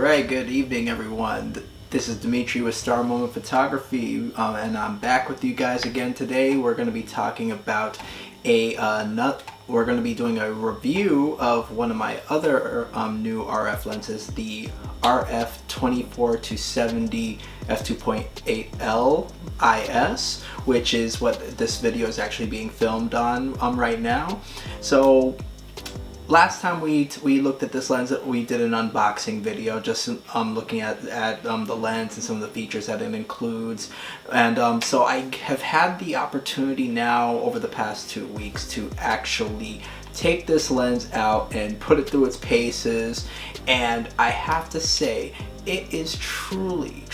Alright, good evening everyone. This is Dimitri with Star Moment Photography, and I'm back with you guys again today. We're going to be talking about we're going to be doing a review of one of my other new RF lenses, the RF 24-70 f2.8L IS, which is what this video is actually being filmed on right now. So last time we looked at this lens, we did an unboxing video, just looking at the lens and some of the features that it includes. And so I have had the opportunity now over the past 2 weeks to actually take this lens out and put it through its paces, and I have to say it is truly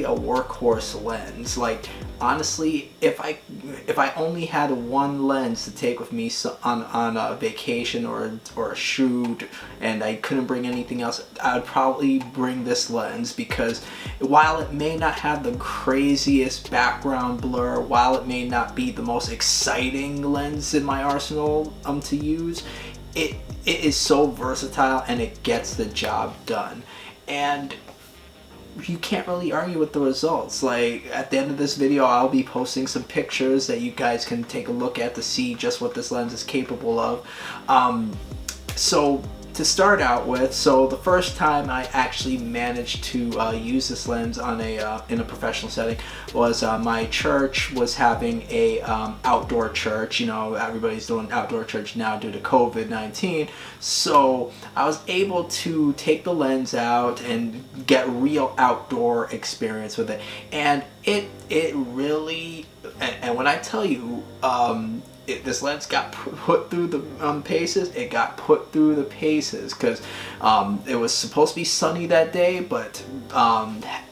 a workhorse lens. Like, honestly, if I only had one lens to take with me on a vacation or a shoot and I couldn't bring anything else, I would probably bring this lens, because while it may not have the craziest background blur, while it may not be the most exciting lens in my arsenal to use, it is so versatile and it gets the job done. And you can't really argue with the results. Like, at the end of this video, I'll be posting some pictures that you guys can take a look at to see just what this lens is capable of. So to start out with, so the first time I actually managed to use this lens on in a professional setting was my church was having a outdoor church. You know, everybody's doing outdoor church now due to COVID-19. So I was able to take the lens out and get real outdoor experience with it, and it really, and when I tell you, this lens got put through the paces. It got put through the paces because it was supposed to be sunny that day, but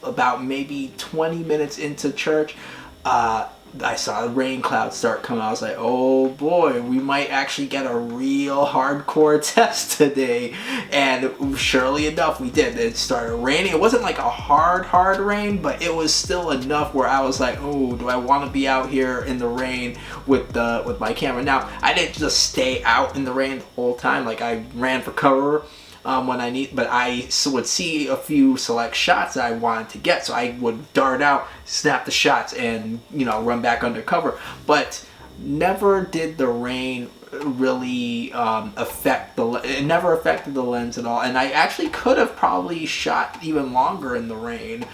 about maybe 20 minutes into church, I saw a rain cloud start coming. I was like, oh boy, we might actually get a real hardcore test today. And surely enough, we did. It started raining. It wasn't like a hard rain, but it was still enough where I was like, oh, do I want to be out here in the rain with my camera? Now, I didn't just stay out in the rain the whole time. Like, I ran for cover when I need, but I would see a few select shots that I wanted to get, so I would dart out, snap the shots, and, you know, run back undercover. But never did the rain really it never affected the lens at all. And I actually could have probably shot even longer in the rain,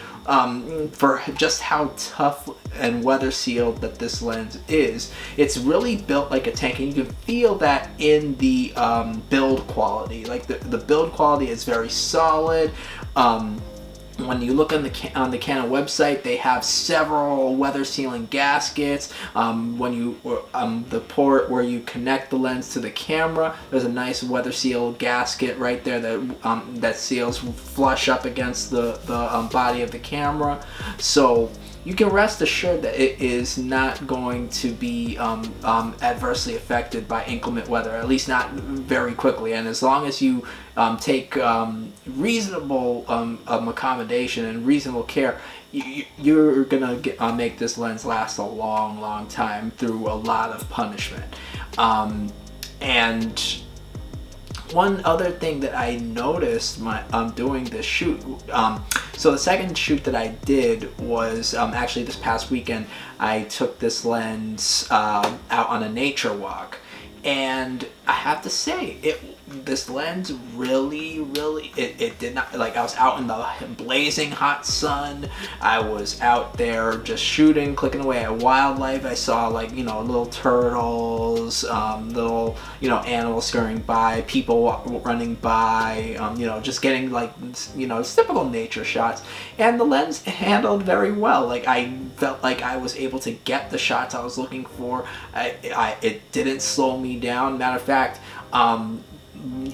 for just how tough and weather sealed that this lens is. It's really built like a tank, and you can feel that in the build quality. Like, the build quality is very solid. When you look on the Canon website, they have several weather sealing gaskets. When you the port where you connect the lens to the camera, there's a nice weather seal gasket right there that seals flush up against the body of the camera. So you can rest assured that it is not going to be adversely affected by inclement weather, at least not very quickly. And as long as you take reasonable accommodation and reasonable care, you're gonna make this lens last a long time through a lot of punishment. And one other thing that I noticed doing this shoot, so the second shoot that I did was actually this past weekend. I took this lens out on a nature walk, and I have to say, this lens really, it did not, like, I was out in the blazing hot sun. I was out there just shooting, clicking away at wildlife. I saw, like, you know, little turtles, little, you know, animals scurrying by, people running by, you know, just getting, like, you know, typical nature shots. And the lens handled very well. Like, I felt like I was able to get the shots I was looking for. It didn't slow me down. Matter of fact,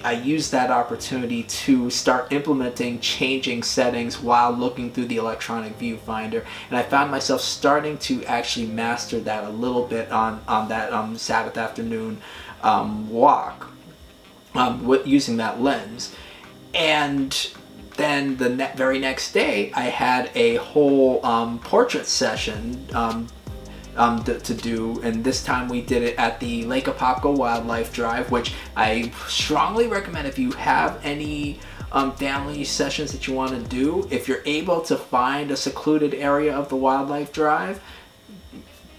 I used that opportunity to start implementing changing settings while looking through the electronic viewfinder, and I found myself starting to actually master that a little bit on that Sabbath afternoon walk using that lens. And then the very next day, I had a whole portrait session to do, and this time we did it at the Lake Apopka Wildlife Drive, which I strongly recommend if you have any family sessions that you want to do, if you're able to find a secluded area of the Wildlife Drive,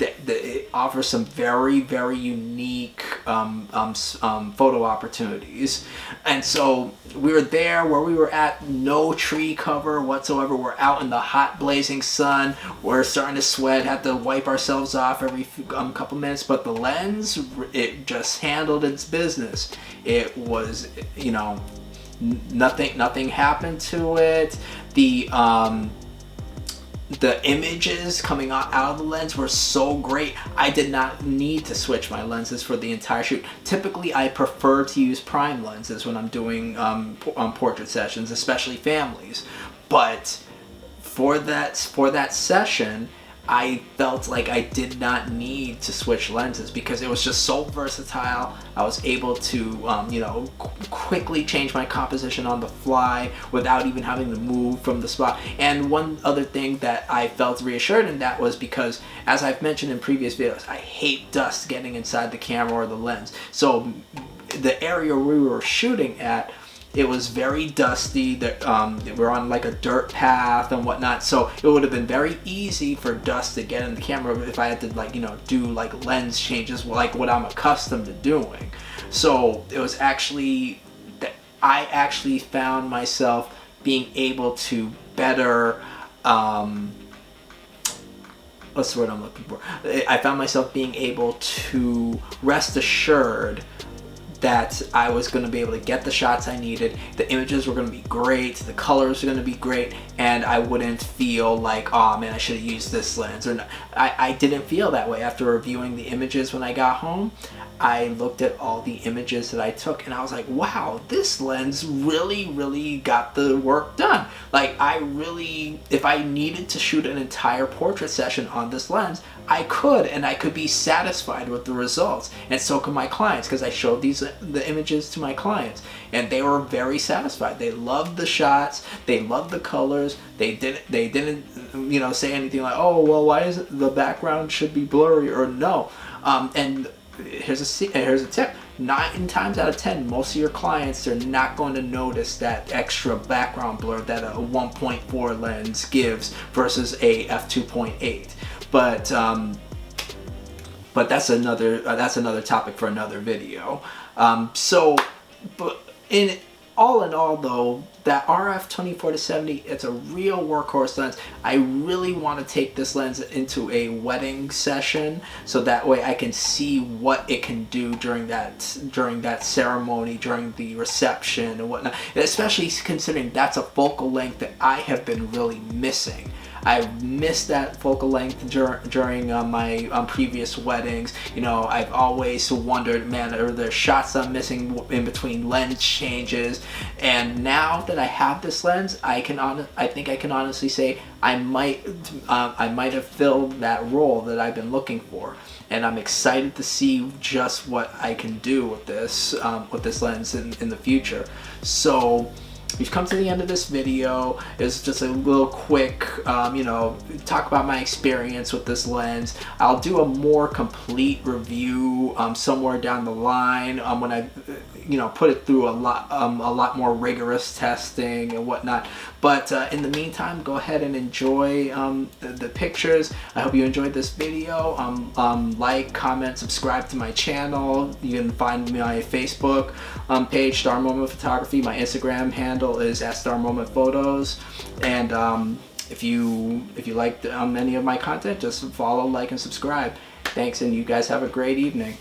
it offers some very, very unique photo opportunities. And so we were there where we were at, no tree cover whatsoever. We're out in the hot blazing sun. We're starting to sweat, have to wipe ourselves off every couple minutes. But the lens, it just handled its business. It was, you know, nothing happened to it. The images coming out of the lens were so great. I did not need to switch my lenses for the entire shoot. Typically, I prefer to use prime lenses when I'm doing portrait sessions, especially families. But for that session, I felt like I did not need to switch lenses because it was just so versatile. I was able to, you know, quickly change my composition on the fly without even having to move from the spot. And one other thing that I felt reassured in that was because, as I've mentioned in previous videos, I hate dust getting inside the camera or the lens. So the area we were shooting at, it was very dusty. We're on like a dirt path and whatnot, so it would have been very easy for dust to get in the camera if I had to, like, you know, do like lens changes like what I'm accustomed to doing. So it was actually that I actually found myself being able to better what's the word I'm looking for? I found myself being able to rest assured that I was going to be able to get the shots I needed. The images were going to be great, the colors were going to be great, and I wouldn't feel like, oh man, I should have used this lens. Or no. I didn't feel that way after reviewing the images when I got home. I looked at all the images that I took and I was like, wow, this lens really got the work done. Like, I really, if I needed to shoot an entire portrait session on this lens, I could, and I could be satisfied with the results. And so could my clients, because I showed the images to my clients and they were very satisfied. They loved the shots, they loved the colors. They didn't you know, say anything like, oh well, why is it the background should be blurry, or no. And here's a tip: 9 times out of 10, most of your clients are not going to notice that extra background blur that a 1.4 lens gives versus a f2.8. But that's another topic for another video. But in all though, that RF24-70, it's a real workhorse lens. I really want to take this lens into a wedding session so that way I can see what it can do during that ceremony, during the reception and whatnot, especially considering that's a focal length that I have been really missing. I missed that focal length during my previous weddings. You know, I've always wondered, man, are there shots I'm missing in between lens changes? And now that I have this lens, I think I can honestly say I might have filled that role that I've been looking for. And I'm excited to see just what I can do with this lens in the future. So we've come to the end of this video. It's just a little quick, you know, talk about my experience with this lens. I'll do a more complete review somewhere down the line when I, you know, put it through a lot more rigorous testing and whatnot. But in the meantime, go ahead and enjoy the pictures. I hope you enjoyed this video. Like, comment, subscribe to my channel. You can find my Facebook page, Star Moment Photography. My Instagram handle is @StarMomentPhotos. And if you liked any of my content, just follow, like, and subscribe. Thanks, and you guys have a great evening.